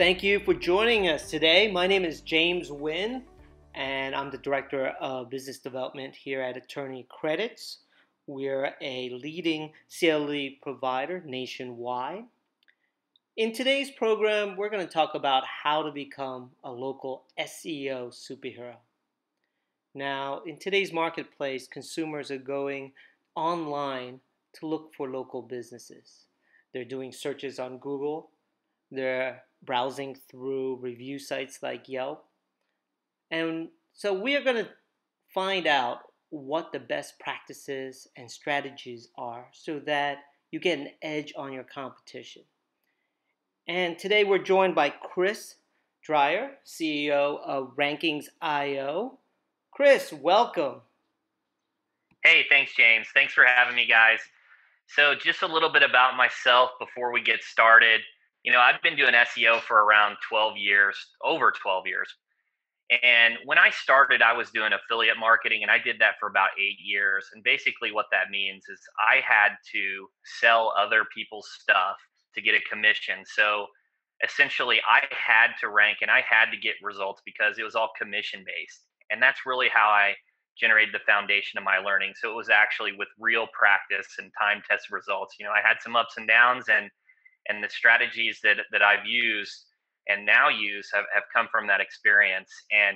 Thank you for joining us today. My name is James Wynn, and I'm the Director of Business Development here at Attorney Credits. We're a leading CLE provider nationwide. In today's program, we're going to talk about how to become a local SEO superhero. Now, in today's marketplace, consumers are going online to look for local businesses. They're doing searches on Google. They're browsing through review sites like Yelp. And so we are going to find out what the best practices and strategies are so that you get an edge on your competition. And today we're joined by Chris Dreyer, CEO of Rankings.io. Chris, welcome. Hey, thanks, James. Thanks for having me, guys. So just a little bit about myself before we get started. I've been doing SEO for around 12 years, over 12 years. And when I started, I was doing affiliate marketing, and I did that for about 8 years. And basically what that means is I had to sell other people's stuff to get a commission. So essentially I had to rank and I had to get results because it was all commission based. And that's really how I generated the foundation of my learning. So it was actually with real practice and time tested results. I had some ups and downs, and the strategies that I've used and now use have come from that experience. And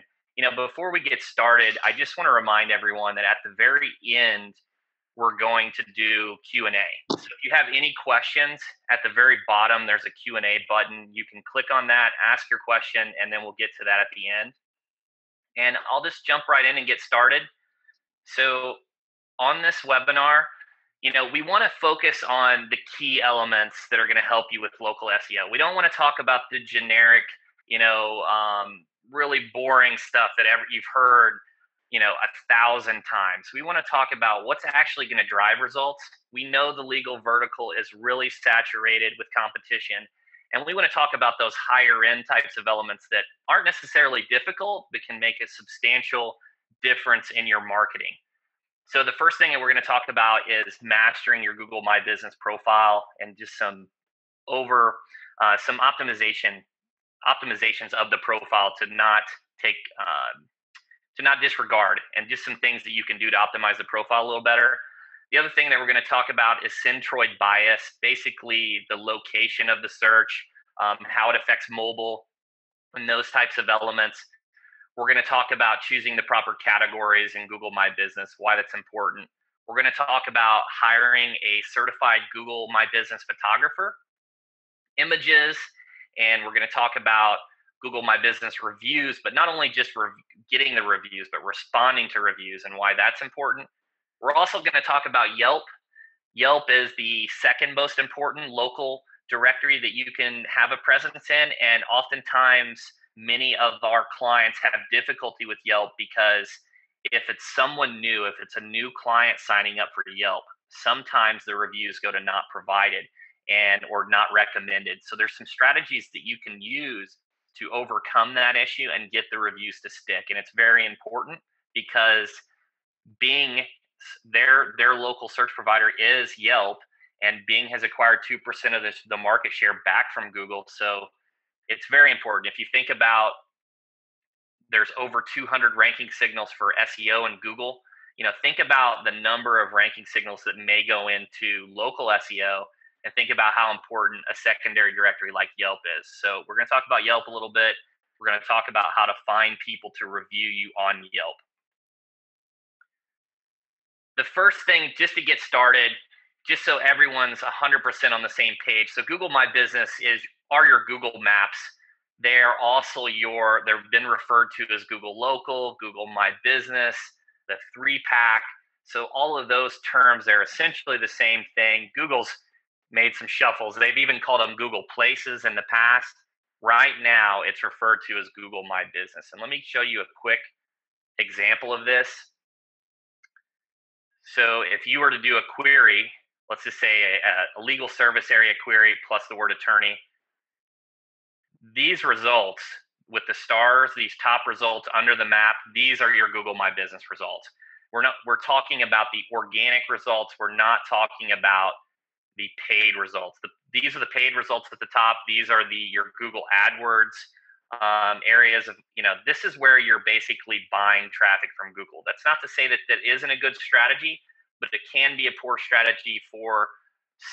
before we get started, I just want to remind everyone that at the very end, we're going to do Q&A. So if you have any questions, at the very bottom, there's a Q&A button. You can click on that, ask your question, and then we'll get to that at the end. And I'll just jump right in and get started. So on this webinar, we want to focus on the key elements that are going to help you with local SEO. We don't want to talk about the generic, really boring stuff that you've heard, 1,000 times. We want to talk about what's actually going to drive results. We know the legal vertical is really saturated with competition, and we want to talk about those higher end types of elements that aren't necessarily difficult, but can make a substantial difference in your marketing. So the first thing that we're going to talk about is mastering your Google My Business profile and just some optimizations of the profile to not disregard, and just some things that you can do to optimize the profile a little better. The other thing that we're going to talk about is centroid bias, basically the location of the search, how it affects mobile, and those types of elements. We're going to talk about choosing the proper categories in Google My Business, why that's important. We're going to talk about hiring a certified Google My Business photographer, images, and we're going to talk about Google My Business reviews, but not only just getting the reviews, but responding to reviews and why that's important. We're also going to talk about Yelp. Yelp is the second most important local directory that you can have a presence in, and oftentimes many of our clients have difficulty with Yelp because if it's someone new, if it's a new client signing up for Yelp, sometimes the reviews go to not provided or not recommended. So there's some strategies that you can use to overcome that issue and get the reviews to stick. And it's very important because Bing, their local search provider is Yelp, and Bing has acquired 2% of the market share back from Google. So it's very important. If you think about, there's over 200 ranking signals for SEO in Google. Think about the number of ranking signals that may go into local SEO, and think about how important a secondary directory like Yelp is. So we're going to talk about Yelp a little bit. We're going to talk about how to find people to review you on Yelp. The first thing, just to get started, just so everyone's 100% on the same page. So Google My Business are your Google Maps. They're also they've been referred to as Google Local, Google My Business, the 3-pack. So all of those terms, they're essentially the same thing. Google's made some shuffles. They've even called them Google Places in the past. Right now, it's referred to as Google My Business. And let me show you a quick example of this. So if you were to do a query, let's just say a legal service area query plus the word attorney, these results with the stars, these top results under the map, these are your Google My Business results. We're talking about the organic results. We're not talking about the paid results. These are the paid results at the top. These are your Google AdWords areas of, this is where you're basically buying traffic from Google. That's not to say that that isn't a good strategy, but it can be a poor strategy for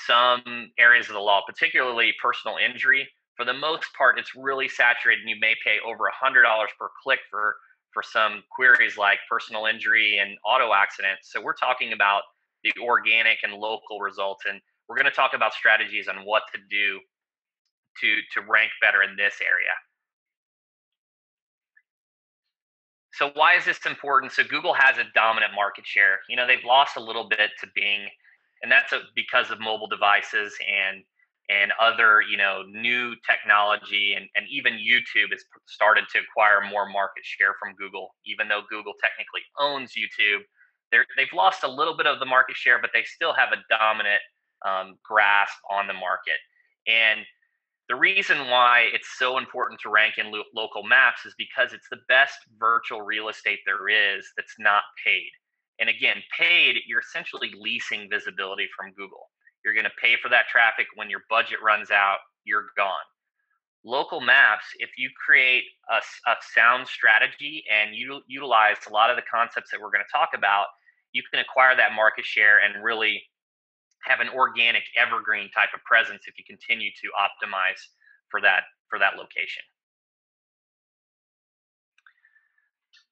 some areas of the law, particularly personal injury. For the most part, it's really saturated, and you may pay over $100 per click for some queries like personal injury and auto accidents. So we're talking about the organic and local results, and we're going to talk about strategies on what to do to rank better in this area. So why is this important? So Google has a dominant market share. They've lost a little bit to Bing, and that's because of mobile devices and other new technology, and even YouTube has started to acquire more market share from Google. Even though Google technically owns YouTube, they've lost a little bit of the market share, but they still have a dominant grasp on the market. And the reason why it's so important to rank in local maps is because it's the best virtual real estate there is that's not paid. And again, paid, you're essentially leasing visibility from Google. You're going to pay for that traffic. When your budget runs out, you're gone. Local maps, if you create a sound strategy and you utilize a lot of the concepts that we're going to talk about, you can acquire that market share and really have an organic evergreen type of presence if you continue to optimize for that location.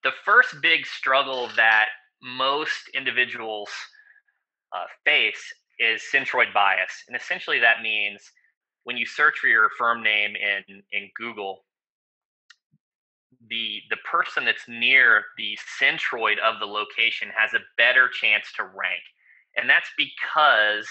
The first big struggle that most individuals face is centroid bias, and essentially that means when you search for your firm name in Google, the person that's near the centroid of the location has a better chance to rank. And that's because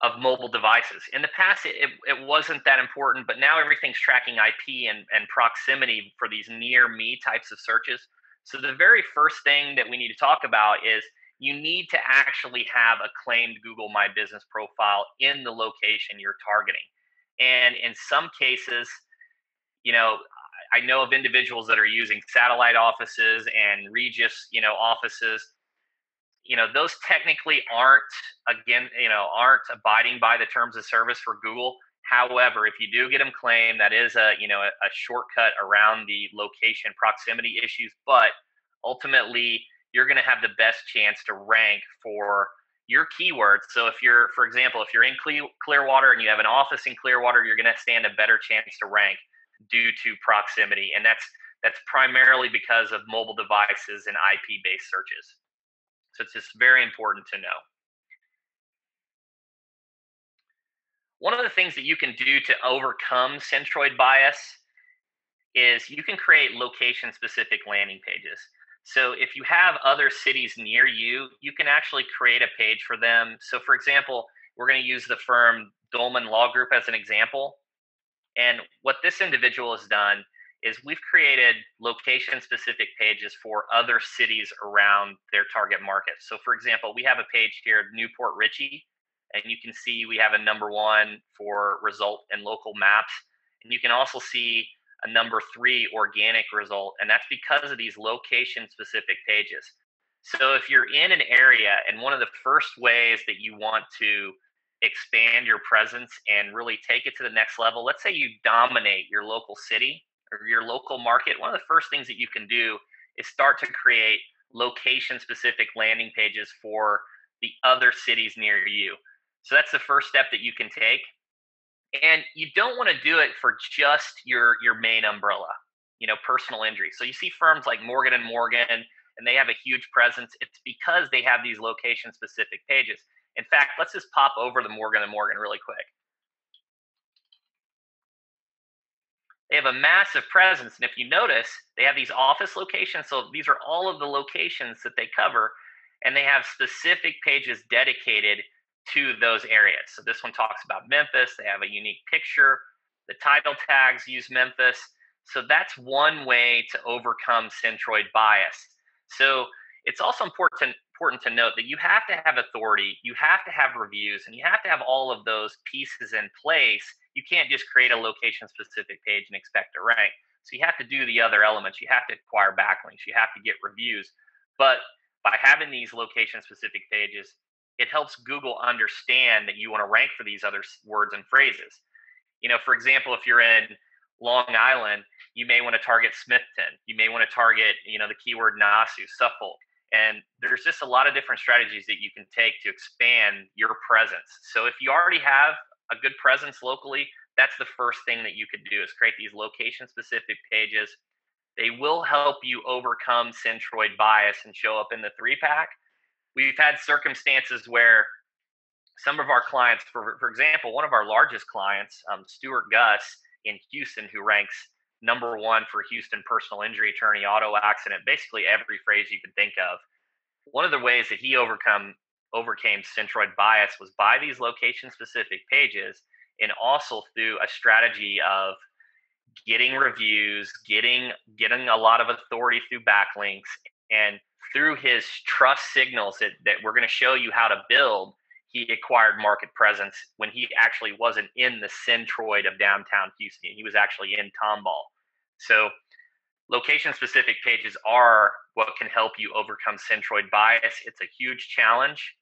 of mobile devices. In the past, it wasn't that important, but now everything's tracking IP and proximity for these near me types of searches. So the very first thing that we need to talk about is you need to actually have a claimed Google My Business profile in the location you're targeting. And in some cases, I know of individuals that are using satellite offices and Regus, offices. Those technically aren't abiding by the terms of service for Google. However, if you do get them claimed, that is a shortcut around the location proximity issues. But ultimately, you're going to have the best chance to rank for your keywords. So if you're, for example, if you're in Clearwater and you have an office in Clearwater, you're going to stand a better chance to rank due to proximity, and that's primarily because of mobile devices and IP-based searches. So it's just very important to know. One of the things that you can do to overcome centroid bias is you can create location-specific landing pages. So if you have other cities near you, you can actually create a page for them. So for example, we're going to use the firm Dolman Law Group as an example. And what this individual has done is we've created location-specific pages for other cities around their target market. So for example, we have a page here, Newport Richey, and you can see we have a number 1 for result in local maps. And you can also see a number 3 organic result, and that's because of these location-specific pages. So if you're in an area, and one of the first ways that you want to expand your presence and really take it to the next level, let's say you dominate your local city or your local market, one of the first things that you can do is start to create location-specific landing pages for the other cities near you. So that's the first step that you can take. And you don't want to do it for just your main umbrella, personal injury. So you see firms like Morgan & Morgan, and they have a huge presence. It's because they have these location-specific pages. In fact, let's just pop over the Morgan & Morgan really quick. They have a massive presence. And if you notice, they have these office locations. So these are all of the locations that they cover. And they have specific pages dedicated to those areas. So this one talks about Memphis. They have a unique picture. The title tags use Memphis. So that's one way to overcome centroid bias. So it's also important to note that you have to have authority, you have to have reviews, and you have to have all of those pieces in place. You can't just create a location-specific page and expect to rank. So you have to do the other elements. You have to acquire backlinks. You have to get reviews. But by having these location-specific pages, it helps Google understand that you want to rank for these other words and phrases. For example, if you're in Long Island, you may want to target Smithton. You may want to target, the keyword Nassau, Suffolk. And there's just a lot of different strategies that you can take to expand your presence. So if you already have a good presence locally, that's the first thing that you could do is create these location specific pages. They will help you overcome centroid bias and show up in the 3-pack. We've had circumstances where some of our clients, for example, one of our largest clients, Stuart Gus in Houston, who ranks #1 for Houston personal injury attorney, auto accident, basically every phrase you can think of. One of the ways that he overcame centroid bias was by these location specific pages, and also through a strategy of getting reviews, getting a lot of authority through backlinks, and through his trust signals that we're going to show you how to build. He acquired market presence when he actually wasn't in the centroid of downtown Houston. He was actually in Tomball. So location specific pages are what can help you overcome centroid bias. It's a huge challenge.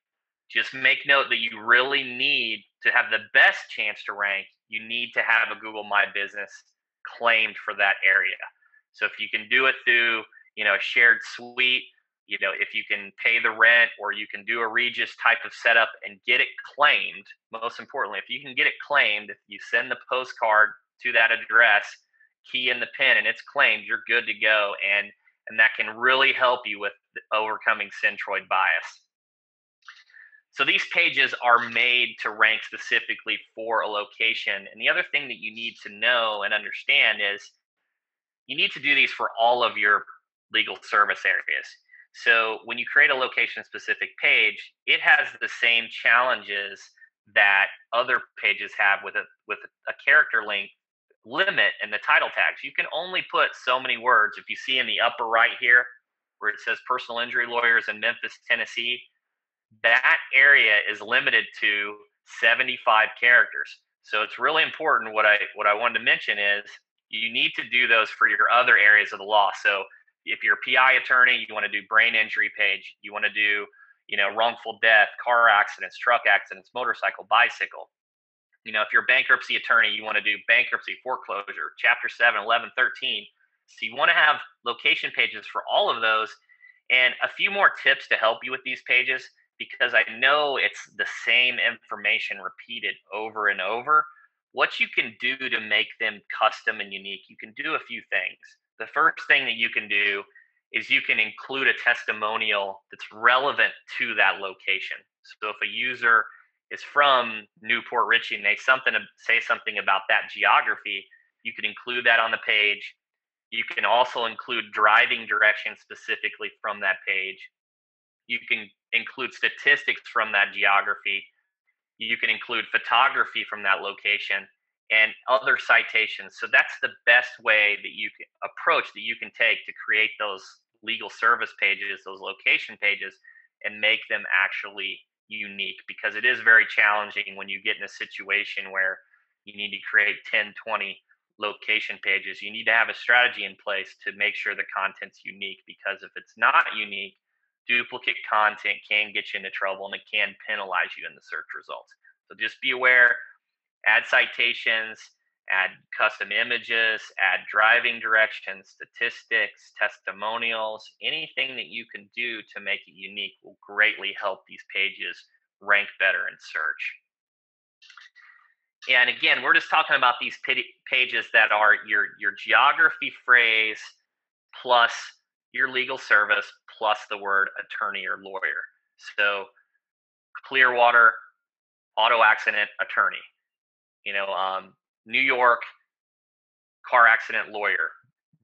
Just make note that you really need to have the best chance to rank. You need to have a Google My Business claimed for that area. So if you can do it through, a shared suite, if you can pay the rent, or you can do a Regus type of setup and get it claimed. Most importantly, if you can get it claimed, if you send the postcard to that address, key in the pin, and it's claimed, you're good to go. And that can really help you with overcoming centroid bias. So these pages are made to rank specifically for a location. And the other thing that you need to know and understand is you need to do these for all of your legal service areas. So when you create a location specific page, it has the same challenges that other pages have with a character length limit in the title tags. You can only put so many words. If you see in the upper right here where it says personal injury lawyers in Memphis, Tennessee, that area is limited to 75 characters. So it's really important. What I wanted to mention is you need to do those for your other areas of the law. So if you're a PI attorney, you want to do brain injury page, you want to do, wrongful death, car accidents, truck accidents, motorcycle, bicycle. If you're a bankruptcy attorney, you want to do bankruptcy, foreclosure, chapter 7, 11, 13. So you want to have location pages for all of those. And a few more tips to help you with these pages, because I know it's the same information repeated over and over. What you can do to make them custom and unique, you can do a few things. The first thing that you can do is you can include a testimonial that's relevant to that location. So if a user is from Newport Richey and they say something about that geography, you can include that on the page. You can also include driving directions specifically from that page. You can include statistics from that geography. You can include photography from that location and other citations. So that's the best way that you can take to create those legal service pages, those location pages, and make them actually unique, because it is very challenging when you get in a situation where you need to create 10, 20 location pages. You need to have a strategy in place to make sure the content's unique, because if it's not unique, duplicate content can get you into trouble and it can penalize you in the search results. So just be aware, add citations, add custom images, add driving directions, statistics, testimonials. Anything that you can do to make it unique will greatly help these pages rank better in search. And again, we're just talking about these pages that are your geography phrase plus your legal service plus the word attorney or lawyer. So Clearwater, auto accident attorney. New York, car accident lawyer.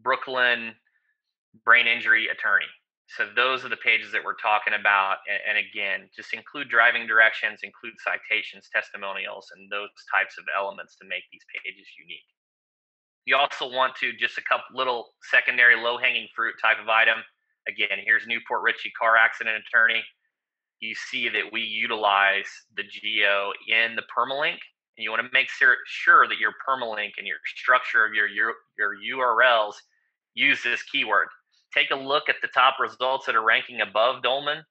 Brooklyn, brain injury attorney. So those are the pages that we're talking about. And again, just include driving directions, include citations, testimonials, and those types of elements to make these pages unique. You also want to, just a couple little secondary low-hanging fruit type of item. Again, here's Newport Richey car accident attorney. You see that we utilize the geo in the permalink, and you want to make sure that your permalink and your structure of your URLs use this keyword. Take a look at the top results that are ranking above Dolman.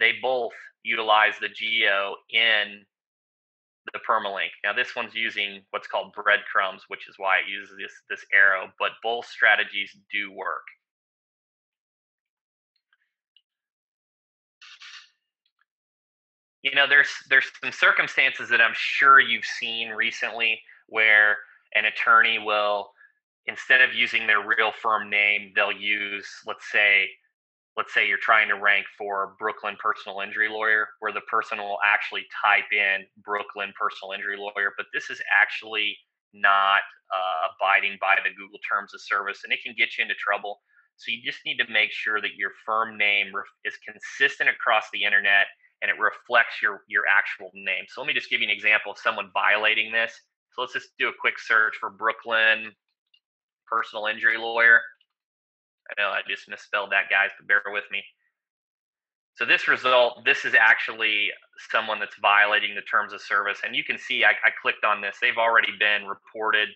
They both utilize the geo in the permalink. Now this one's using what's called breadcrumbs, which is why it uses this arrow, but both strategies do work. You know, there's some circumstances that I'm sure you've seen recently where an attorney will, instead of using their real firm name, they'll use, let's say you're trying to rank for Brooklyn personal injury lawyer, where the person will actually type in Brooklyn personal injury lawyer, but this is actually not abiding by the Google terms of service, and it can get you into trouble. So you just need to make sure that your firm name is consistent across the internet and it reflects your actual name. So let me just give you an example of someone violating this. So let's just do a quick search for Brooklyn personal injury lawyer. I know I just misspelled that, guys, but bear with me. So this is actually someone that's violating the terms of service. And you can see I clicked on this. They've already been reported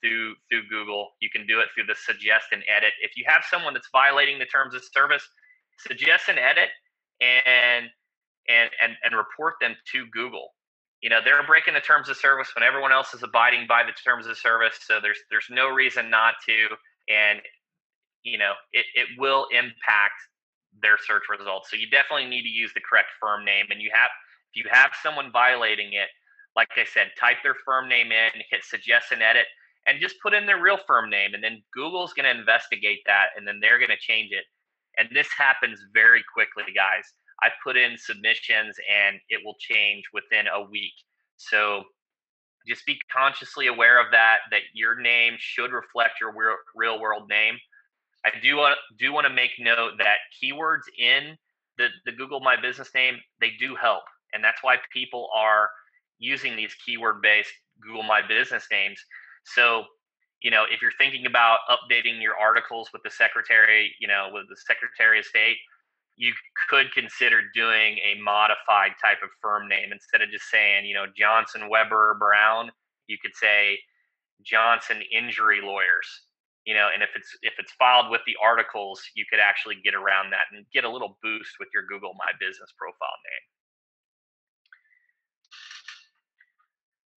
through Google. You can do it through the suggest and edit. If you have someone that's violating the terms of service, suggest and edit and report them to Google. You know, they're breaking the terms of service when everyone else is abiding by the terms of service. So there's no reason not to. And you know, it will impact their search results. So you definitely need to use the correct firm name. And if you have someone violating it, like I said, type their firm name in, hit suggest and edit, and just put in their real firm name. And then Google's going to investigate that, and then they're going to change it. And this happens very quickly, guys. I put in submissions, and it will change within a week. So just be consciously aware of that your name should reflect your real world name. I do want to make note that keywords in the Google My Business name, they do help. And that's why people are using these keyword-based Google My Business names. So, you know, if you're thinking about updating your articles with the Secretary, with the Secretary of State, you could consider doing a modified type of firm name. Instead of just saying, Johnson Weber Brown, you could say Johnson Injury Lawyers. And if it's filed with the articles, you could actually get around that and get a little boost with your Google My Business profile name.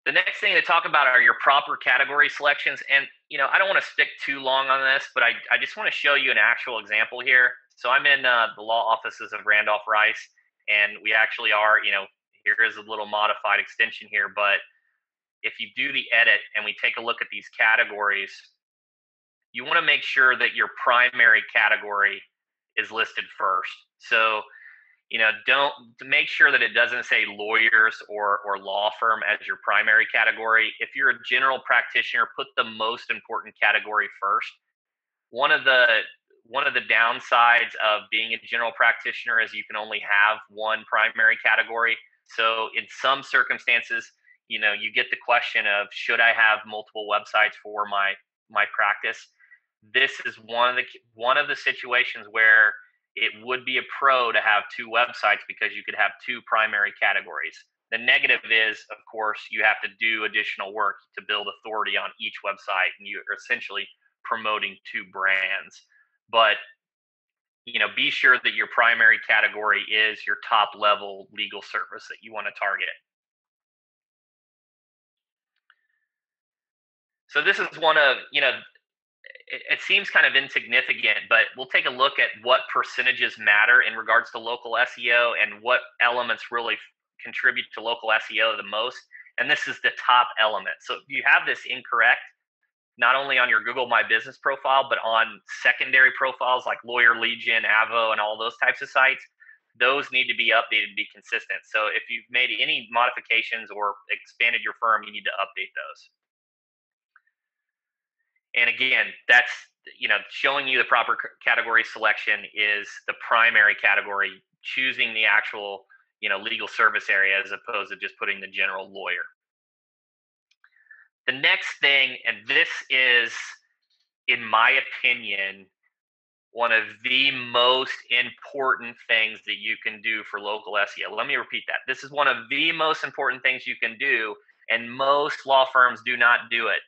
The next thing to talk about are your proper category selections. And, I don't want to stick too long on this, but I just want to show you an actual example here. So I'm in the law offices of Randolph Rice, and we actually are, here is a little modified extension here. But if you do the edit and we take a look at these categories, you want to make sure that your primary category is listed first. So, to make sure that it doesn't say lawyers or law firm as your primary category. If you're a general practitioner, put the most important category first. One of the downsides of being a general practitioner is you can only have one primary category. So in some circumstances, you get the question of, should I have multiple websites for my practice? This is one of the situations where it would be a pro to have two websites, because you could have two primary categories. The negative is, of course, you have to do additional work to build authority on each website, and you're essentially promoting two brands. But be sure that your primary category is your top level legal service that you want to target. So this is one of, it seems kind of insignificant, but we'll take a look at what percentages matter in regards to local SEO and what elements really contribute to local SEO the most. And this is the top element. So if you have this incorrect, not only on your Google My Business profile, but on secondary profiles like Lawyer Legion, Avvo, and all those types of sites, those need to be updated to be consistent. So if you've made any modifications or expanded your firm, you need to update those. And again, that's, showing you the proper category selection is the primary category, choosing the actual, legal service area as opposed to just putting the general lawyer. The next thing, and this is, in my opinion, one of the most important things that you can do for local SEO. Let me repeat that. This is one of the most important things you can do, and most law firms do not do it.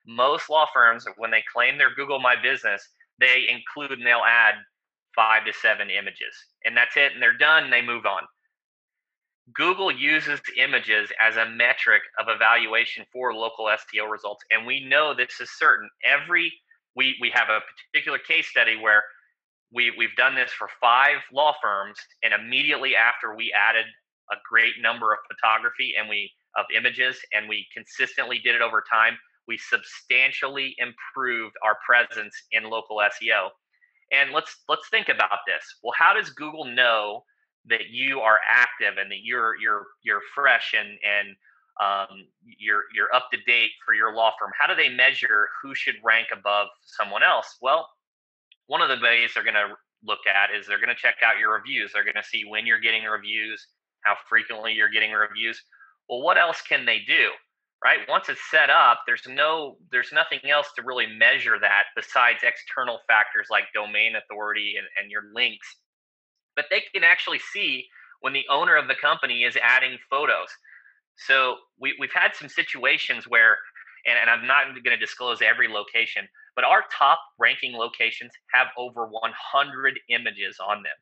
Most law firms, when they claim their Google My Business, they include and they'll add 5 to 7 images, and that's it. And they're done. And they move on. Google uses images as a metric of evaluation for local SEO results, and we know this is certain. We have a particular case study where we've done this for 5 law firms, and immediately after we added a great number of photography and we of images, and we consistently did it over time, we substantially improved our presence in local SEO. And let's think about this. Well, how does Google know that you are active and that you're fresh and you're up to date for your law firm? How do they measure who should rank above someone else? Well, one of the ways they're going to look at is they're going to check out your reviews. They're going to see when you're getting reviews, how frequently you're getting reviews. Well, what else can they do? Right? Once it's set up, there's nothing else to really measure that besides external factors like domain authority and your links. But they can actually see when the owner of the company is adding photos. So we've had some situations where, and I'm not going to disclose every location, but our top ranking locations have over 100 images on them.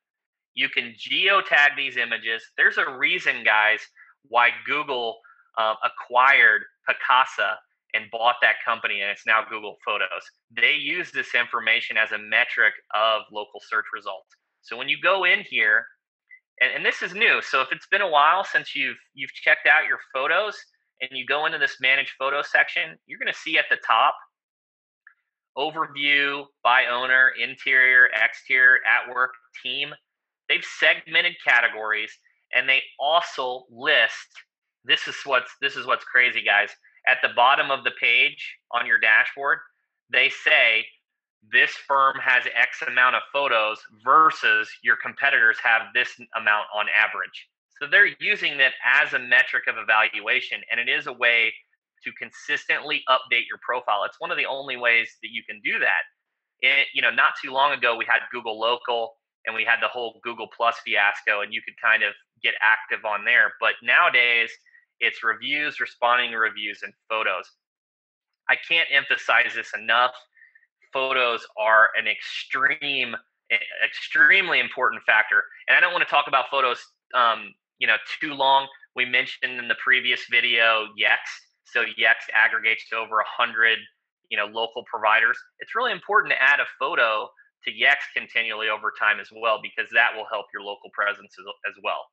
You can geotag these images. There's a reason, guys, why Google acquired Picasa and bought that company, and it's now Google Photos. They use this information as a metric of local search results. So when you go in here, and this is new, so if it's been a while since you've checked out your photos and you go into this manage photo section, you're going to see at the top overview by owner, interior, exterior, at work, team. They've segmented categories, and they also list, this is what's crazy, guys. At the bottom of the page on your dashboard, they say this firm has X amount of photos versus your competitors have this amount on average. So they're using that as a metric of evaluation, and it is a way to consistently update your profile. It's one of the only ways that you can do that. Not too long ago, we had Google Local and we had the whole Google Plus fiasco, and you could kind of get active on there. But nowadays, it's reviews, responding to reviews, and photos. I can't emphasize this enough. Photos are an extremely important factor. And I don't want to talk about photos, too long. We mentioned in the previous video Yext. So Yext aggregates to over 100, local providers. It's really important to add a photo to Yext continually over time as well, because that will help your local presence as well.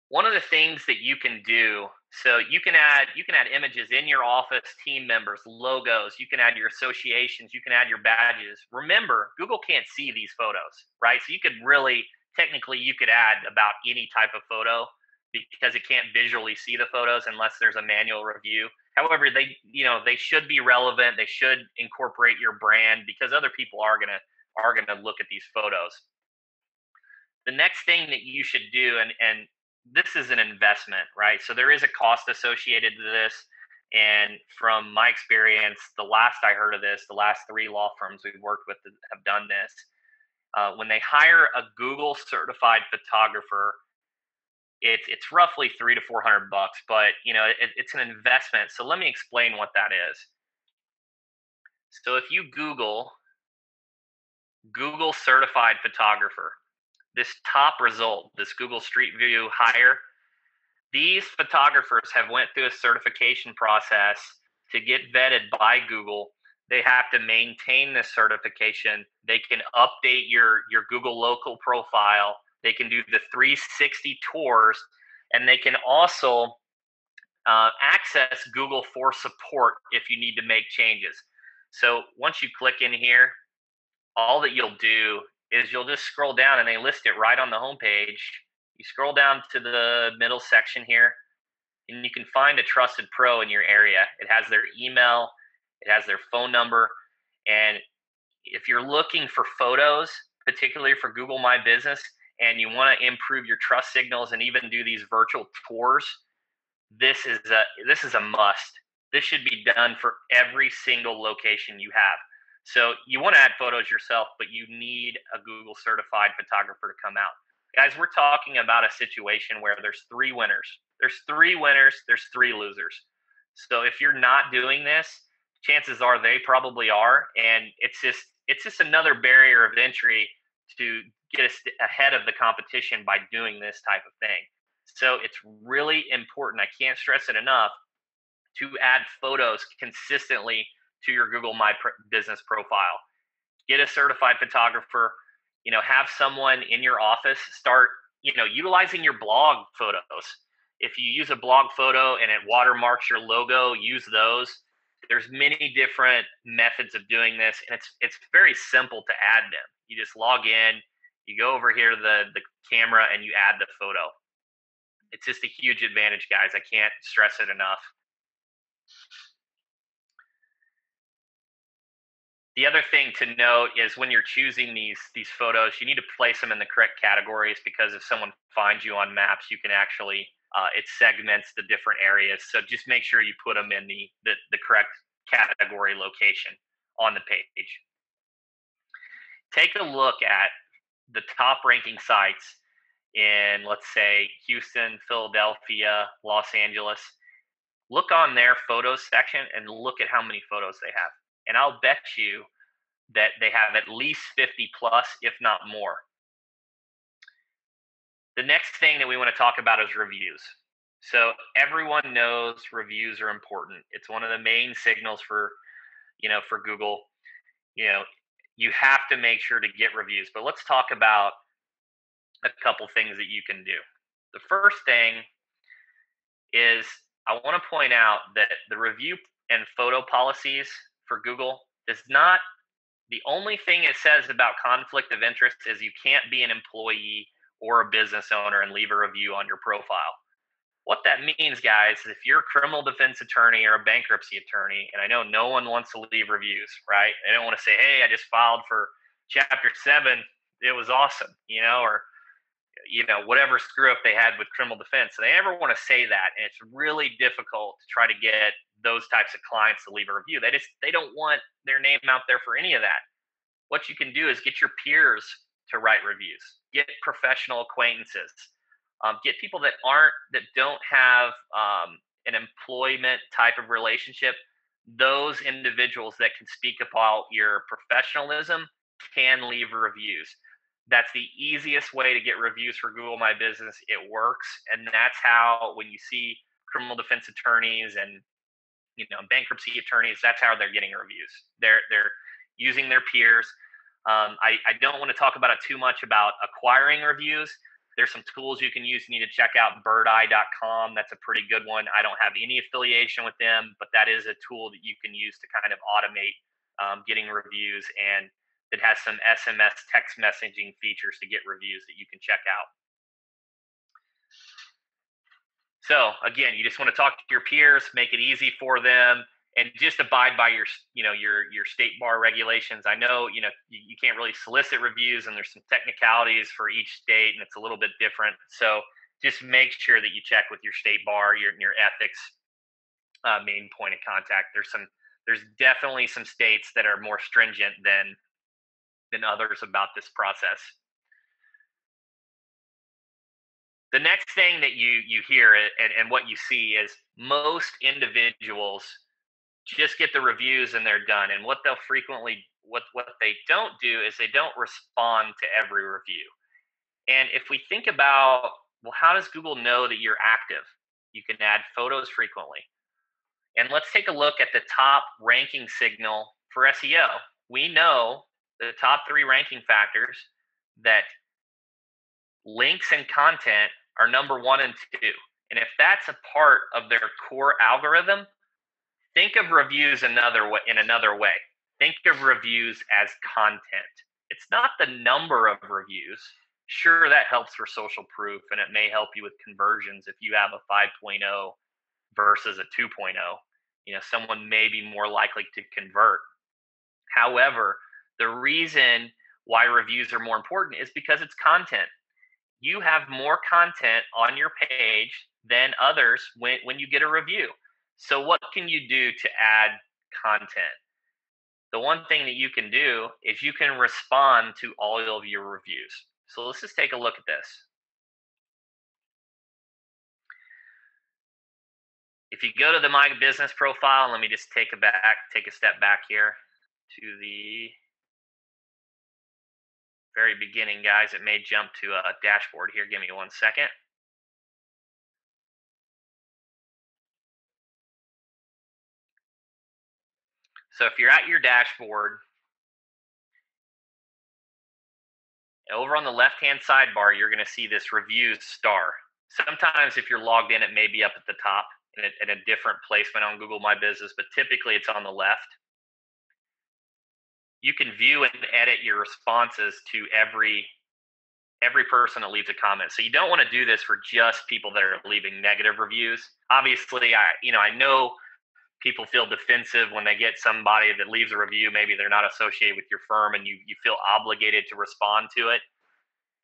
One of the things that you can do, so you can add images in your office, team members, logos, you can add your associations, you can add your badges. Remember, Google can't see these photos, right? So you could add about any type of photo because it can't visually see the photos unless there's a manual review. However, they should be relevant. They should incorporate your brand because other people are gonna look at these photos. The next thing that you should do, and this is an investment, right? So there is a cost associated to this. And from my experience, the last I heard of this, the last 3 law firms we've worked with have done this. When they hire a Google certified photographer, it's roughly $300 to $400, but it's an investment. So let me explain what that is. So if you Google certified photographer, this top result, this Google Street View hire, these photographers have went through a certification process to get vetted by Google. They have to maintain this certification. They can update your Google local profile. They can do the 360 tours, and they can also access Google for support if you need to make changes. So once you click in here, all that you'll do is you'll just scroll down, and they list it right on the homepage. You scroll down to the middle section here, and you can find a trusted pro in your area. It has their email, it has their phone number, and if you're looking for photos, particularly for Google My Business, and you want to improve your trust signals and even do these virtual tours, this is a must. This should be done for every single location you have. So you want to add photos yourself, but you need a Google certified photographer to come out. Guys, we're talking about a situation where there's 3 winners. There's 3 winners, there's 3 losers. So if you're not doing this, chances are they probably are, and it's just another barrier of entry to get ahead of the competition by doing this type of thing. So it's really important. I can't stress it enough to add photos consistently to your Google My Business profile. Get a certified photographer, have someone in your office start, utilizing your blog photos. If you use a blog photo and it watermarks your logo, use those. There's many different methods of doing this, and it's very simple to add them. You just log in, you go over here to the camera, and you add the photo. It's just a huge advantage, guys. I can't stress it enough. The other thing to note is when you're choosing these photos, you need to place them in the correct categories, because if someone finds you on Maps, you can actually it segments the different areas. So just make sure you put them in the correct category location on the page. Take a look at the top ranking sites in, let's say, Houston, Philadelphia, Los Angeles. Look on their photos section and look at how many photos they have. And I'll bet you that they have at least 50 plus, if not more. The next thing that we want to talk about is reviews. So everyone knows reviews are important. It's one of the main signals for Google. You have to make sure to get reviews. But let's talk about a couple things that you can do. The first thing is, I want to point out that the review and photo policies for Google is not the only thing it says about conflict of interest is you can't be an employee or a business owner and leave a review on your profile. What that means, guys, is if you're a criminal defense attorney or a bankruptcy attorney, and I know no one wants to leave reviews, right? They don't want to say, hey, I just filed for Chapter 7. It was awesome, or whatever screw up they had with criminal defense. So they never want to say that. And it's really difficult to try to get those types of clients to leave a review. They don't want their name out there for any of that. What you can do is get your peers to write reviews, get professional acquaintances, get people that don't have an employment type of relationship. Those individuals that can speak about your professionalism can leave reviews. That's the easiest way to get reviews for Google My Business. It works. And that's how, when you see criminal defense attorneys and bankruptcy attorneys, that's how they're getting reviews. They're using their peers. I don't want to talk about it too much about acquiring reviews. There's some tools you can use. You need to check out birdeye.com. That's a pretty good one. I don't have any affiliation with them, but that is a tool that you can use to kind of automate getting reviews, and it has some SMS text messaging features to get reviews that you can check out. So again, you just want to talk to your peers, make it easy for them, and just abide by your state bar regulations. I know, you can't really solicit reviews, and there's some technicalities for each state, and it's a little bit different. So just make sure that you check with your state bar, your ethics main point of contact. There's definitely some states that are more stringent than others about this process. The next thing that you hear and what you see is most individuals just get the reviews and they're done. And what they don't do is they don't respond to every review. And if we think about, well, how does Google know that you're active? You can add photos frequently. And let's take a look at the top ranking signal for SEO. We know the top 3 ranking factors that links and content are number 1 and 2. And if that's a part of their core algorithm, think of reviews in another way. Think of reviews as content. It's not the number of reviews. Sure, that helps for social proof, and it may help you with conversions if you have a 5.0 versus a 2.0. Someone may be more likely to convert. However, the reason why reviews are more important is because it's content. You have more content on your page than others when you get a review. So what can you do to add content? The one thing that you can do is you can respond to all of your reviews. So let's just take a look at this. If you go to the My Business profile, let me just take a step back here to the very beginning, guys. It may jump to a dashboard here. Give me 1 second. So if you're at your dashboard, over on the left-hand sidebar, you're going to see this reviews star. Sometimes if you're logged in, it may be up at the top in a different placement on Google My Business, but typically it's on the left. You can view and edit your responses to every person that leaves a comment. So you don't want to do this for just people that are leaving negative reviews. Obviously, I know people feel defensive when they get somebody that leaves a review. Maybe they're not associated with your firm and you feel obligated to respond to it.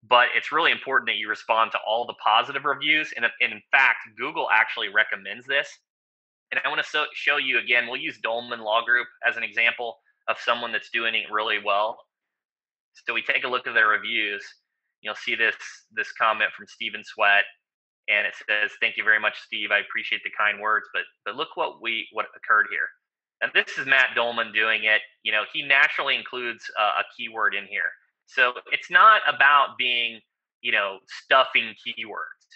But it's really important that you respond to all the positive reviews. And in fact, Google actually recommends this. And I want to show you again, we'll use Dolman Law Group as an example of someone that's doing it really well. So we take a look at their reviews. You'll see this comment from Stephen Sweat, and it says, "Thank you very much, Steve. I appreciate the kind words." But look what occurred here. And this is Matt Dolman doing it. He naturally includes a keyword in here. So it's not about being, stuffing keywords.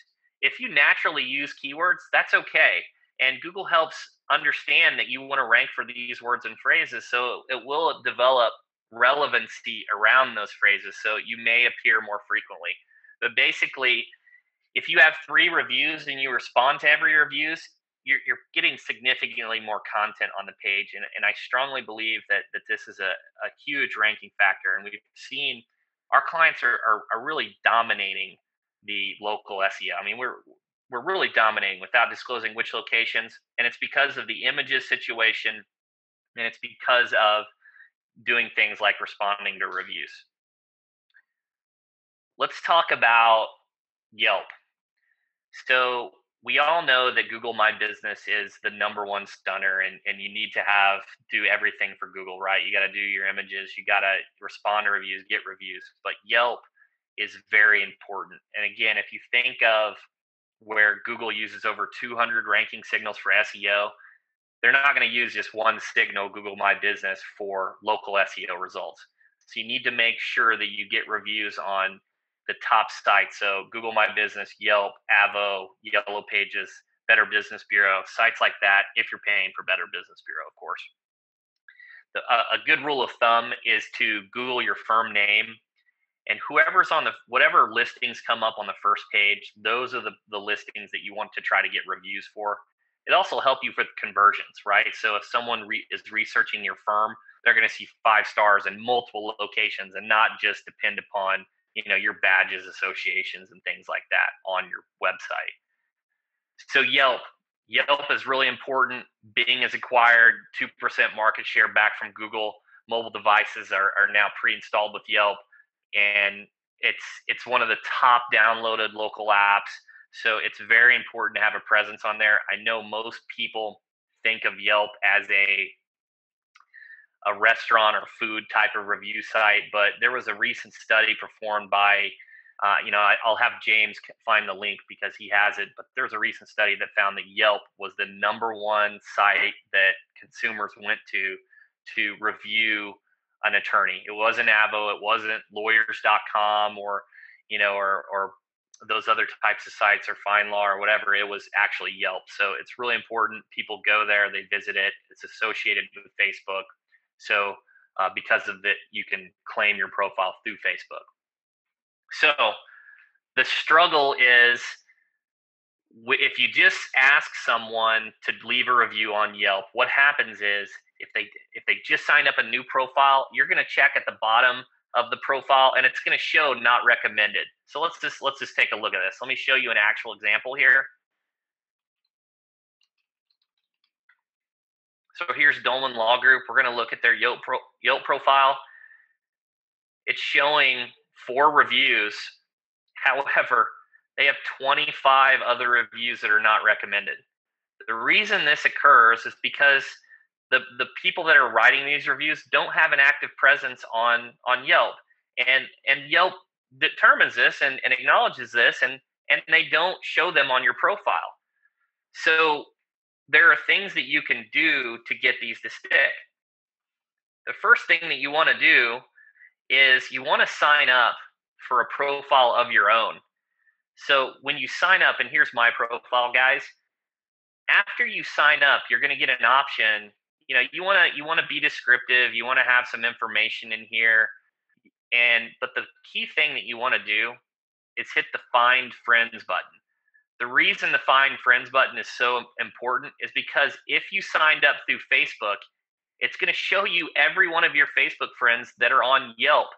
If you naturally use keywords, that's okay. And Google helps understand that you want to rank for these words and phrases. So it will develop relevancy around those phrases. So you may appear more frequently. But basically, if you have 3 reviews and you respond to every reviews, you're getting significantly more content on the page. And I strongly believe that this is a huge ranking factor. And we've seen our clients are really dominating the local SEO. I mean, we're really dominating without disclosing which locations. And it's because of the images situation. And it's because of doing things like responding to reviews. Let's talk about Yelp. So we all know that Google My Business is the #1 stunner, and you need to do everything for Google, right? You got to do your images, you got to respond to reviews, get reviews. But Yelp is very important. And again, if you think of where Google uses over 200 ranking signals for SEO, they're not going to use just one signal, Google My Business, for local SEO results. So you need to make sure that you get reviews on the top sites. So Google My Business, Yelp, Avvo, Yellow Pages, Better Business Bureau, sites like that, if you're paying for Better Business Bureau, of course. A good rule of thumb is to Google your firm name, and whoever's on whatever listings come up on the first page, those are the listings that you want to try to get reviews for. It also helps you with conversions, right? So if someone is researching your firm, they're going to see 5 stars in multiple locations and not just depend upon your badges, associations, and things like that on your website. So Yelp is really important. Bing has acquired 2% market share back from Google. Mobile devices are now pre-installed with Yelp, and it's one of the top downloaded local apps. So it's very important to have a presence on there. I know most people think of Yelp as a restaurant or food type of review site, but there was a recent study performed by, I'll have James find the link because he has it, but there's a recent study that found that Yelp was the #1 site that consumers went to review an attorney. It wasn't Avvo, it wasn't lawyers.com or those other types of sites or FindLaw or whatever. It was actually Yelp. So it's really important. People go there, they visit it. It's associated with Facebook. So because of it, you can claim your profile through Facebook. So the struggle is if you just ask someone to leave a review on Yelp, what happens is if they just signed up a new profile, you're going to check at the bottom of the profile and it's going to show not recommended. So let's just take a look at this. Let me show you an actual example here. So here's Dolman Law Group. We're going to look at their Yelp profile. It's showing 4 reviews. However, they have 25 other reviews that are not recommended. The reason this occurs is because the people that are writing these reviews don't have an active presence on Yelp. And Yelp determines this and acknowledges this, and they don't show them on your profile. So there are things that you can do to get these to stick. The first thing that you want to do is you want to sign up for a profile of your own. So when you sign up, and here's my profile, guys. After you sign up, you're going to get an option. You want to be descriptive. You want to have some information in here, but the key thing that you want to do is hit the Find Friends button. The reason the Find Friends button is so important is because if you signed up through Facebook, it's going to show you every one of your Facebook friends that are on Yelp.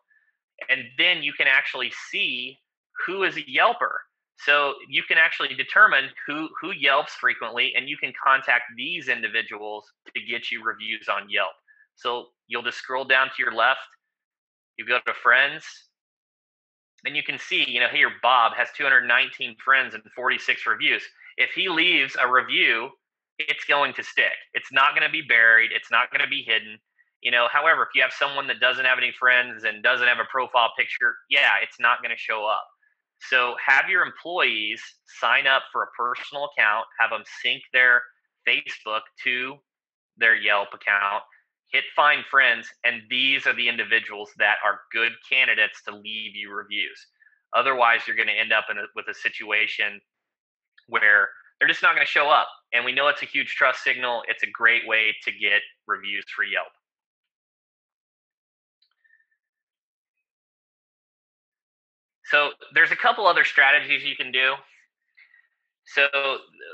And then you can actually see who is a Yelper. So you can actually determine who Yelps frequently, and you can contact these individuals to get you reviews on Yelp. So you'll just scroll down to your left, you go to friends, and you can see, here Bob has 219 friends and 46 reviews. If he leaves a review, it's going to stick. It's not going to be buried. It's not going to be hidden. However, if you have someone that doesn't have any friends and doesn't have a profile picture, yeah, it's not going to show up. So have your employees sign up for a personal account, have them sync their Facebook to their Yelp account, hit Find Friends, and these are the individuals that are good candidates to leave you reviews. Otherwise, you're going to end up with a situation where they're just not going to show up. And we know it's a huge trust signal. It's a great way to get reviews for Yelp. So there's a couple other strategies you can do. So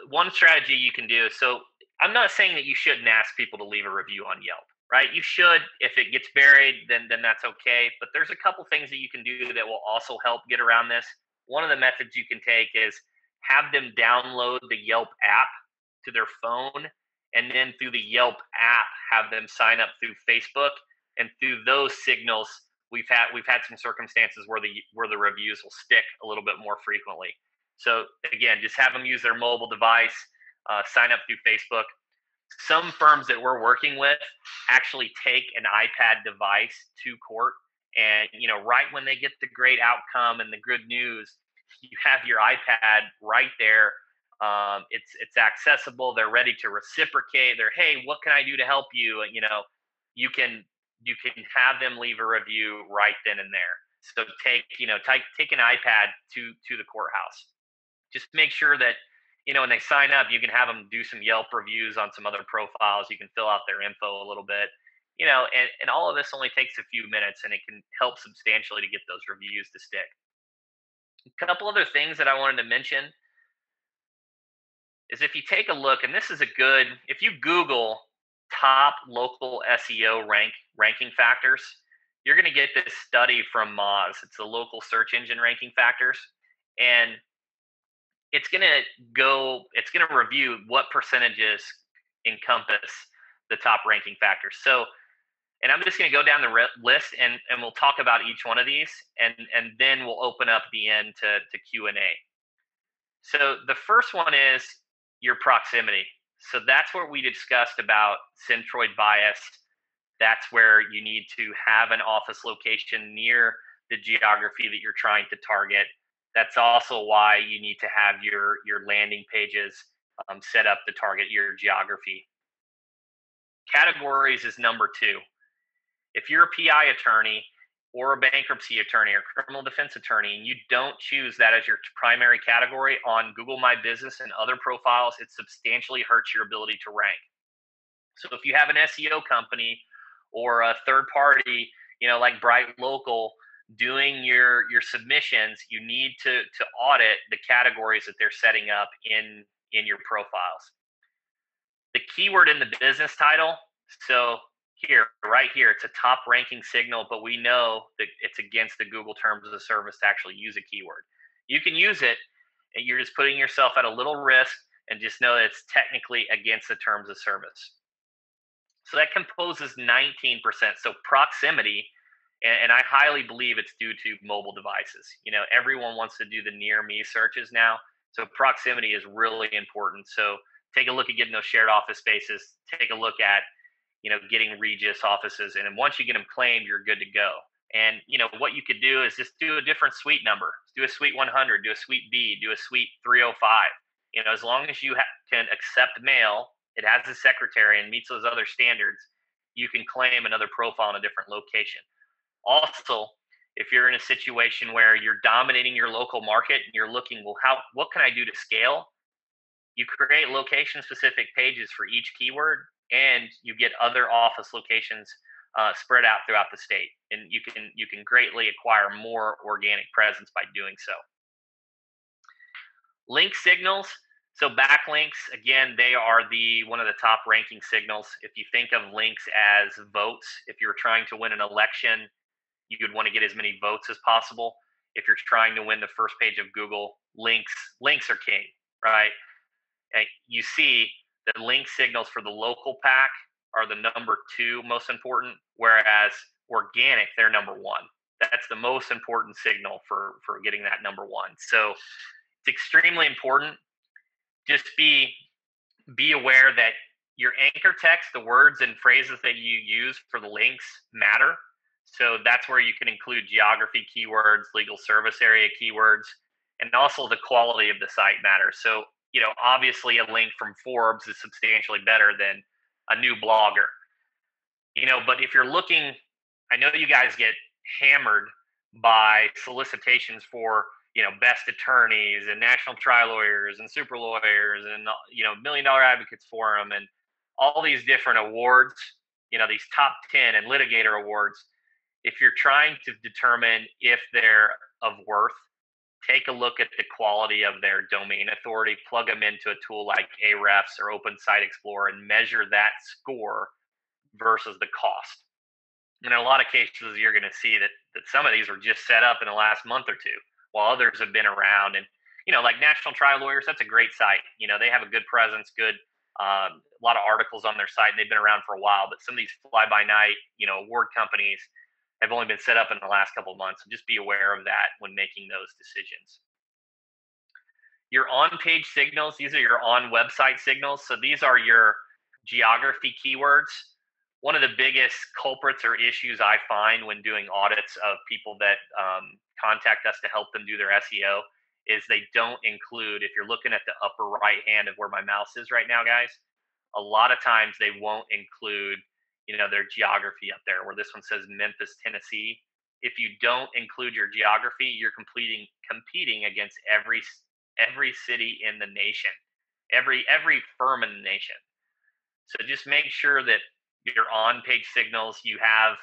one strategy you can do. So I'm not saying that you shouldn't ask people to leave a review on Yelp, right? You should. If it gets buried, then that's okay. But there's a couple things that you can do that will also help get around this. One of the methods you can take is have them download the Yelp app to their phone, and then through the Yelp app, have them sign up through Facebook, and through those signals, we've had some circumstances where the reviews will stick a little bit more frequently. So again, just have them use their mobile device, sign up through Facebook. Some firms that we're working with actually take an iPad device to court, and right when they get the great outcome and the good news, you have your iPad right there. It's accessible. They're ready to reciprocate. They're, hey, what can I do to help you? You can have them leave a review right then and there. So take an iPad to the courthouse. Just make sure that when they sign up, you can have them do some Yelp reviews on some other profiles. You can fill out their info a little bit, and all of this only takes a few minutes, and it can help substantially to get those reviews to stick. A couple other things that I wanted to mention is if you take a look, and this is if you Google top local SEO ranking factors, you're going to get this study from Moz. It's the local search engine ranking factors, and it's going to review what percentages encompass the top ranking factors. So, and I'm just going to go down the list, and we'll talk about each one of these, and then we'll open up the end to Q&A. So the first one is your proximity. So that's what we discussed about centroid bias. That's where you need to have an office location near the geography that you're trying to target. That's also why you need to have your landing pages set up to target your geography. Categories is number 2. If you're a PI attorney or a bankruptcy attorney or criminal defense attorney, and you don't choose that as your primary category on Google My Business and other profiles, it substantially hurts your ability to rank. So if you have an SEO company or a third party, like Bright Local, doing your submissions, you need to audit the categories that they're setting up in your profiles. The keyword in the business title. So right here, it's a top ranking signal, but we know that it's against the Google terms of service to actually use a keyword. You can use it, and you're just putting yourself at a little risk, and just know that it's technically against the terms of service. So that composes 19%. So proximity, and I highly believe it's due to mobile devices. Everyone wants to do the near me searches now. So proximity is really important. So take a look at getting those shared office spaces. Take a look at, getting Regus offices. And then once you get them claimed, you're good to go. And, what you could do is just do a different suite number. Do a suite 100, do a suite B, do a suite 305. As long as you can accept mail, it has a secretary and meets those other standards, you can claim another profile in a different location. Also, if you're in a situation where you're dominating your local market and you're looking, well, what can I do to scale? You create location specific pages for each keyword, and you get other office locations spread out throughout the state, and you can greatly acquire more organic presence by doing so. Link signals. So backlinks, again, they are the one of the top ranking signals. If you think of links as votes, if you're trying to win an election, you'd want to get as many votes as possible. If you're trying to win the first page of Google, links are king, right? And you see that link signals for the local pack are the number two most important, whereas organic, they're number one. That's the most important signal for getting that number one. So it's extremely important. Just be aware that your anchor text, the words and phrases that you use for the links matter. So that's where you can include geography keywords, legal service area keywords, and also the quality of the site matters. So, obviously a link from Forbes is substantially better than a new blogger. But if you're looking, I know you guys get hammered by solicitations for, best attorneys and national trial lawyers and super lawyers and, million dollar advocates forum and all these different awards, these top 10 and litigator awards. If you're trying to determine if they're of worth, take a look at the quality of their domain authority, plug them into a tool like Ahrefs or Open Site Explorer and measure that score versus the cost. And in a lot of cases, you're going to see that some of these were just set up in the last month or two, while others have been around. And, like National Trial Lawyers, that's a great site. They have a good presence, a lot of articles on their site, and they've been around for a while. But some of these fly-by-night, award companies have only been set up in the last couple of months. So just be aware of that when making those decisions. Your on-page signals, these are your on-website signals. So these are your geography keywords. One of the biggest culprits or issues I find when doing audits of people that contact us to help them do their SEO is they don't include, if you're looking at the upper right hand of where my mouse is right now, guys, a lot of times they won't include, their geography up there, where this one says Memphis, Tennessee. If you don't include your geography, you're competing against every city in the nation, every firm in the nation. So just make sure that your on-page signals, you have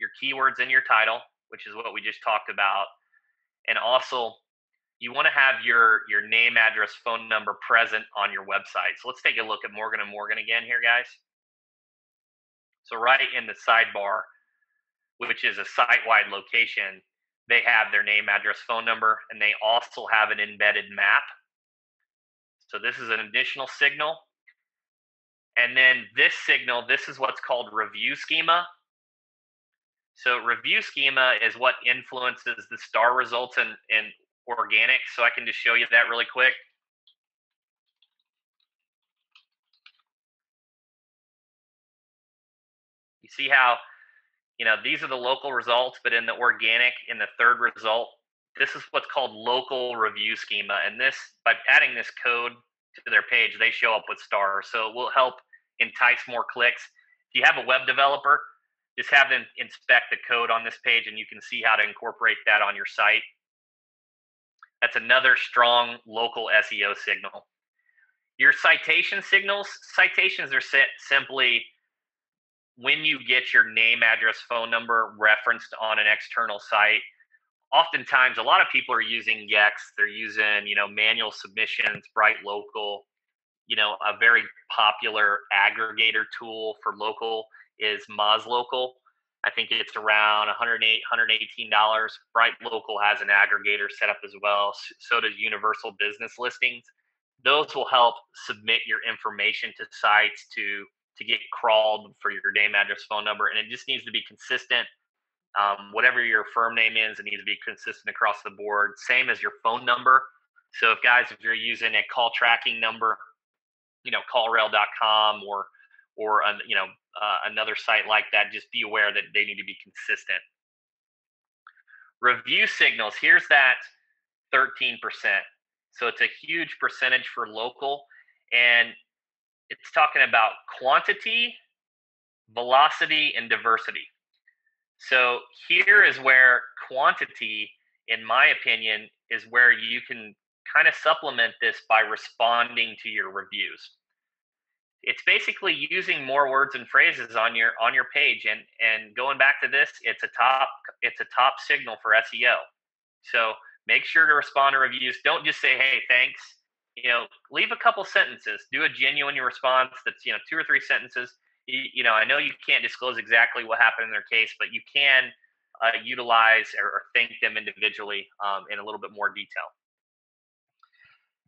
your keywords in your title, which is what we just talked about. And also, you want to have your name, address, phone number present on your website. So let's take a look at Morgan & Morgan again here, guys. So right in the sidebar, which is a site-wide location, they have their name, address, phone number, and they also have an embedded map. So this is an additional signal. And then this signal, this is what's called review schema. So review schema is what influences the star results in organic. So I can just show you that really quick. You see how, these are the local results, but in the organic, in the third result, this is what's called local review schema. And this, by adding this code to their page, they show up with stars. So it will help entice more clicks. If you have a web developer, just have them inspect the code on this page and you can see how to incorporate that on your site. That's another strong local SEO signal. Your citation signals, citations are simply when you get your name, address, phone number referenced on an external site. Oftentimes, a lot of people are using Yext. They're using, manual submissions, Bright Local. A very popular aggregator tool for local is MozLocal. I think it's around $118. Bright Local has an aggregator set up as well. So does Universal Business Listings. Those will help submit your information to sites to get crawled for your name, address, phone number. And it just needs to be consistent. Whatever your firm name is, it needs to be consistent across the board. Same as your phone number. So if you're using a call tracking number, callrail.com or another site like that, just be aware that they need to be consistent. Review signals, here's that 13%. So it's a huge percentage for local, and it's talking about quantity, velocity, and diversity. So here is where quantity, in my opinion, is where you can kind of supplement this by responding to your reviews. It's basically using more words and phrases on your page, and going back to this, it's a top signal for SEO. So make sure to respond to reviews. Don't just say, "Hey, thanks." Leave a couple sentences. Do a genuine response that's 2 or 3 sentences. I know you can't disclose exactly what happened in their case, but you can utilize or thank them individually in a little bit more detail.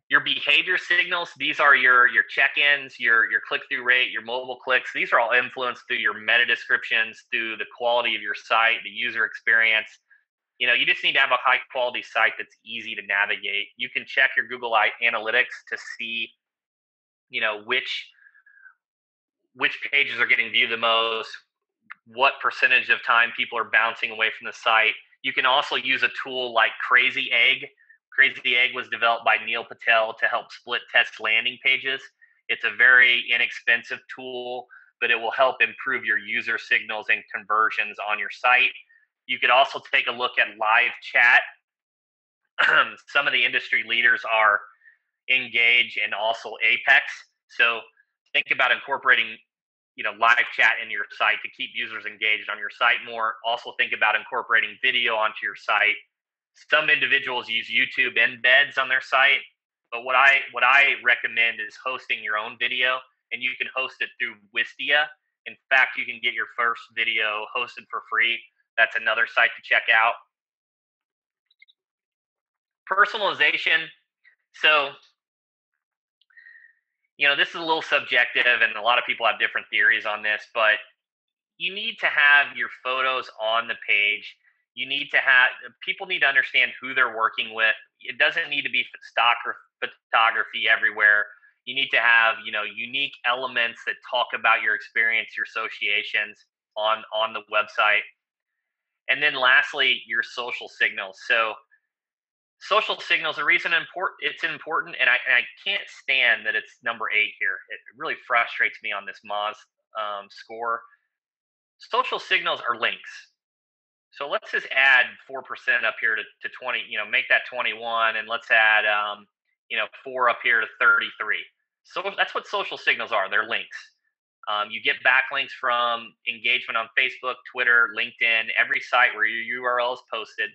Your behavior signals, these are your check-ins, your click-through rate, your mobile clicks. These are all influenced through your meta descriptions, through the quality of your site, the user experience. You just need to have a high quality site that's easy to navigate. You can check your Google Analytics to see, which pages are getting viewed the most, what percentage of time people are bouncing away from the site. You can also use a tool like Crazy Egg. Crazy Egg was developed by Neil Patel to help split test landing pages. It's a very inexpensive tool, but it will help improve your user signals and conversions on your site. You could also take a look at live chat. Some of the industry leaders are Engage and also Apex. So think about incorporating live chat in your site to keep users engaged on your site more. Also think about incorporating video onto your site. Some individuals use YouTube embeds on their site, but what I recommend is hosting your own video, and you can host it through Wistia. In fact, you can get your first video hosted for free. That's another site to check out. Personalization. So, this is a little subjective, and a lot of people have different theories on this, but you need to have your photos on the page. People need to understand who they're working with. It doesn't need to be stock or photography everywhere. You need to have, unique elements that talk about your experience, your associations on the website. And then lastly, your social signals. So social signals, the reason it's important, and I can't stand that it's number 8 here. It really frustrates me on this Moz score. Social signals are links. So let's just add 4% up here to 20, make that 21, and let's add 4 up here to 33. So that's what social signals are. They're links. You get backlinks from engagement on Facebook, Twitter, LinkedIn, every site where your URL is posted.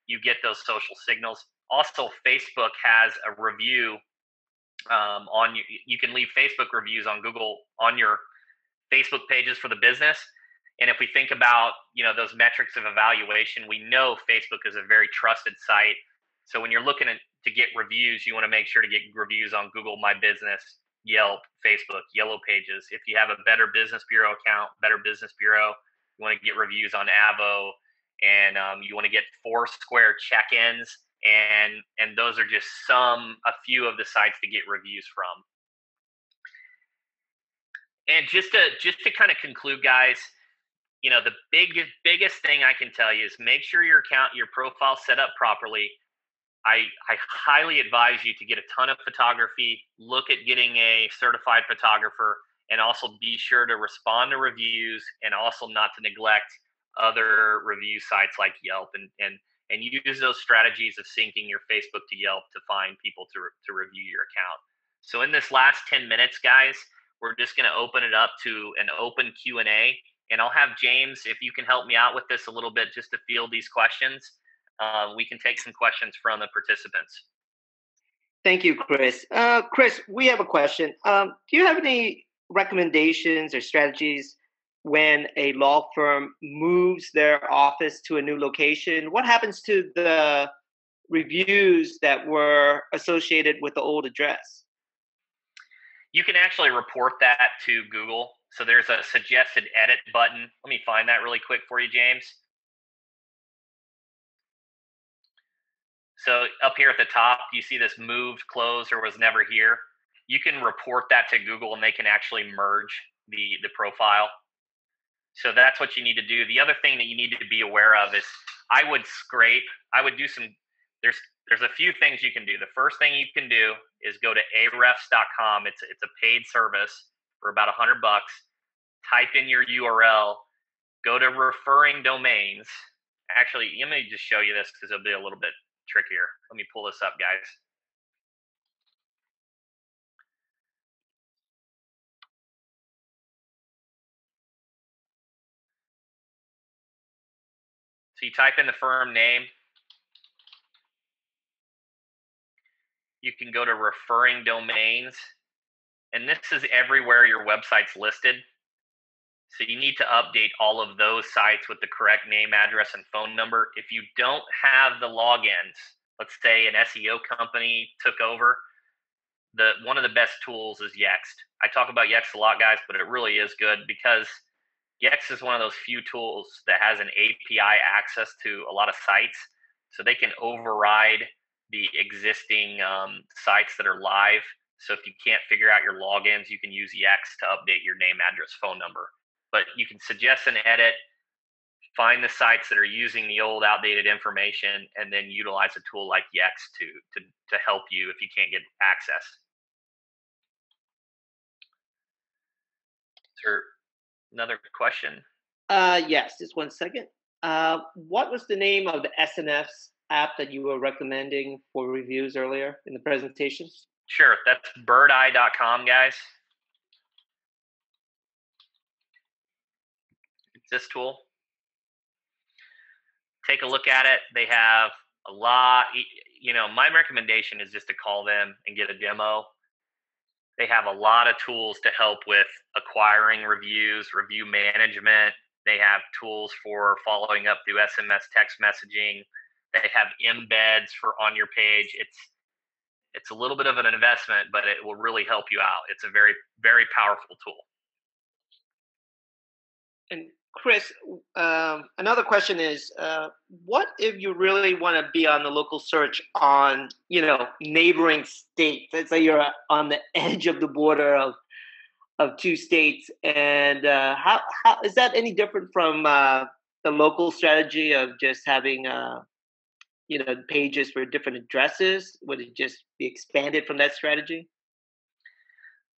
You get those social signals. Also, Facebook has a review on you. You can leave Facebook reviews on Google on your Facebook pages for the business. And if we think about, those metrics of evaluation, we know Facebook is a very trusted site. So when you're looking to get reviews, you want to make sure to get reviews on Google My Business, Yelp, Facebook, Yellow Pages. If you have a Better Business Bureau account, Better Business Bureau, you want to get reviews on Avvo, and you want to get Foursquare check-ins, and those are just a few of the sites to get reviews from. And just to kind of conclude, guys, the biggest thing I can tell you is make sure your profile set up properly. I highly advise you to get a ton of photography, look at getting a certified photographer, and also be sure to respond to reviews, and also not to neglect other review sites like Yelp, and use those strategies of syncing your Facebook to Yelp to find people to review your account. So in this last 10 minutes, guys, we're just going to open it up to an open Q&A, and I'll have James, if you can help me out with this a little bit, just to field these questions. We can take some questions from the participants. Thank you, Chris. Chris, we have a question. Do you have any recommendations or strategies when a law firm moves their office to a new location? What happens to the reviews that were associated with the old address? You can actually report that to Google. So there's a suggested edit button. Let me find that really quick for you, James. So up here at the top, you see this moved, closed, or was never here. You can report that to Google, and they can actually merge the profile. So that's what you need to do. The other thing that you need to be aware of is I would do some, there's a few things you can do. The first thing you can do is go to ahrefs.com. It's a paid service for about $100. Type in your URL, go to referring domains. Actually, let me just show you this because it'll be a little bit trickier. Let me pull this up, guys. So you type in the firm name. You can go to referring domains, and this is everywhere your website's listed. So you need to update all of those sites with the correct name, address, and phone number. If you don't have the logins, let's say an SEO company took over, one of the best tools is Yext. I talk about Yext a lot, guys, but it really is good because Yext is one of those few tools that has an API access to a lot of sites, so they can override the existing sites that are live. So if you can't figure out your logins, you can use Yext to update your name, address, phone number. But you can suggest an edit, find the sites that are using the old, outdated information, and then utilize a tool like Yext to help you if you can't get access. Is there another question? Yes, just one second. What was the name of the SNFs app that you were recommending for reviews earlier in the presentation? Sure, that's birdeye.com, guys. It's this tool. Take a look at it. They have a lot. My recommendation is just to call them and get a demo. They have a lot of tools to help with acquiring reviews, review management. They have tools for following up through SMS text messaging. They have embeds for on your page. It's a little bit of an investment, but it will really help you out. It's a very, very powerful tool. And Chris, another question is, what if you really want to be on the local search on, neighboring states? Let's say you're on the edge of the border of two states, and how is that any different from the local strategy of just having pages for different addresses? Would it just be expanded from that strategy?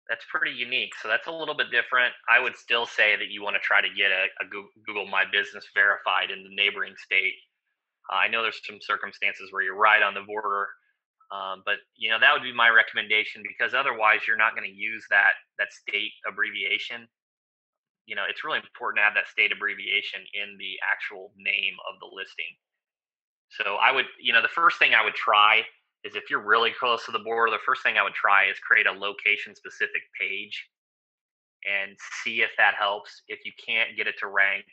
That's pretty unique. So that's a little bit different. I would still say that you want to try to get a Google My Business verified in the neighboring state. I know there's some circumstances where you're right on the border, but that would be my recommendation, because otherwise you're not going to use that state abbreviation. It's really important to have that state abbreviation in the actual name of the listing. So I would, the first thing I would try is, if you're really close to the border, the first thing I would try is create a location-specific page and see if that helps. If you can't get it to rank,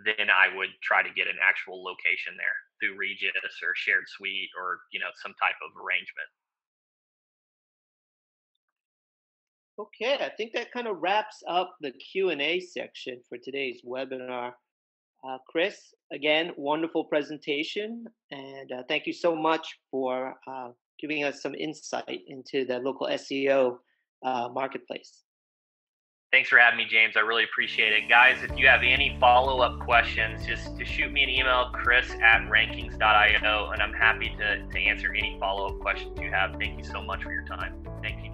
then I would try to get an actual location there through Regus or Shared Suite or, some type of arrangement. Okay, I think that kind of wraps up the Q&A section for today's webinar. Chris, again, wonderful presentation, and thank you so much for giving us some insight into the local SEO marketplace. Thanks for having me, James. I really appreciate it. Guys, if you have any follow-up questions, just shoot me an email, chris@rankings.io, and I'm happy to answer any follow-up questions you have. Thank you so much for your time. Thank you.